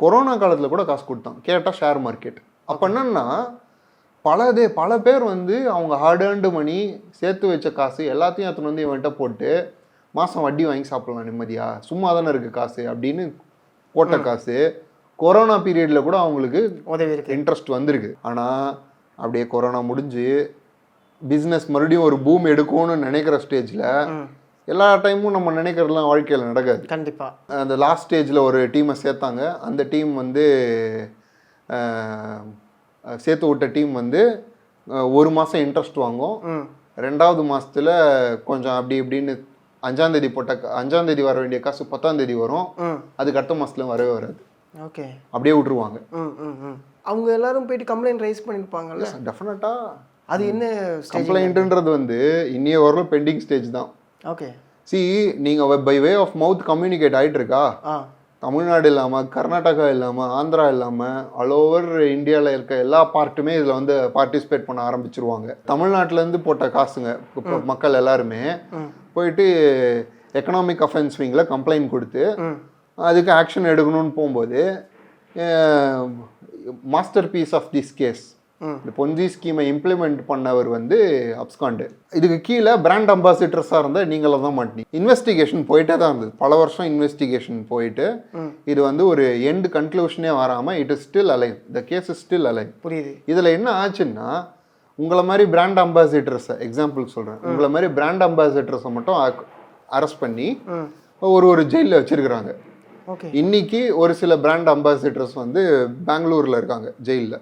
Corona காலத்தில் கூட காசு கொடுத்தான், கேட்டால் ஷேர் மார்க்கெட். அப்போ என்னன்னா பல பேர் வந்து அவங்க ஹார்ட் ஏர்ன்டு மணி சேர்த்து வச்ச காசு எல்லாத்தையும் எடுத்துன்னு வந்து இவன்கிட்ட போட்டு மாதம் வட்டி வாங்கி சாப்பிடலாம் நிம்மதியா, சும்மா தானே இருக்குது காசு அப்படின்னு போட்ட காசு கொரோனா பீரியடில் கூட அவங்களுக்கு உதவி இருக்கு, இன்ட்ரெஸ்ட் வந்திருக்கு. ஆனால் அப்படியே கொரோனா முடிஞ்சு பிஸ்னஸ் மறுபடியும் ஒரு பூம் எடுக்கும்னு நினைக்கிற ஸ்டேஜில் எல்லா டைமும் நம்ம நினைக்கிறதுலாம் வாழ்க்கையில் நடக்காது. கண்டிப்பாக அந்த லாஸ்ட் ஸ்டேஜில் ஒரு டீமை சேர்த்தாங்க. அந்த டீம் வந்து சேர்த்து விட்ட டீம் வந்து 1 மாதம் இன்ட்ரெஸ்ட் வாங்கும், 2வது மாதத்தில் கொஞ்சம் அப்படி இப்படின்னு 5ஆம் தேதி போட்ட 5ஆம் தேதி வர வேண்டிய காசு 10ஆம் தேதி வரும், அதுக்கு அடுத்த மாதத்துல வரவே வராது. ஓகே, அப்படியே விட்டுருவாங்க. அவங்க எல்லாரும் போயிட்டு கம்ப்ளைண்ட் ரைஸ் பண்ணியிருப்பாங்கல்ல? டெஃபினட்டாக. அது என்ன கம்ப்ளைண்ட்ன்றது வந்து இன்னைய வரலும் பெண்டிங் ஸ்டேஜ் தான். ஓகே, சி நீங்கள் by way of mouth communicate ஆகிட்டு இருக்கா, தமிழ்நாடு இல்லாமல் கர்நாடகா இல்லாமல் ஆந்திரா இல்லாமல் ஆல் ஓவர் இந்தியாவில் இருக்க எல்லா பார்ட்டுமே இதில் வந்து பார்ட்டிசிபேட் பண்ண ஆரம்பிச்சிருவாங்க. தமிழ்நாட்டிலேருந்து போட்ட காசுங்க இப்போ மக்கள் எல்லாருமே போயிட்டு எக்கனாமிக் அஃபென்ஸ் விங்கில் கம்ப்ளைண்ட் கொடுத்து அதுக்கு ஆக்ஷன் எடுக்கணும்னு போகும்போது masterpiece of this case இந்த பொஞ்சி ஸ்கீமை இம்ப்ளிமெண்ட் பண்ணவர் வந்து அப்ஸ்காண்டு. இதுக்கு கீழே பிராண்ட் அம்பாசிடர்ஸாக இருந்தால் நீங்களும் தான் மாட்டீங்க. இன்வெஸ்டிகேஷன் போயிட்டே தான் இருந்தது, பல வருஷம் இன்வெஸ்டிகேஷன் போயிட்டு இது வந்து ஒரு எண்ட் கன்க்ளூஷனே வராமல் it is still alive, the case is still alive. புரியுது. இதில் என்ன ஆச்சுன்னா உங்களை மாதிரி பிராண்ட் அம்பாசிடர்ஸை எக்ஸாம்பிள் சொல்கிறேன், உங்களை மாதிரி பிராண்ட் அம்பாசிடர்ஸை மட்டும் அரெஸ்ட் பண்ணி ஒரு ஜெயிலில் வச்சிருக்கிறாங்க. இன்னைக்கு ஒரு சில பிராண்ட் அம்பாசிடர்ஸ் வந்து பெங்களூரில் இருக்காங்க ஜெயிலில்.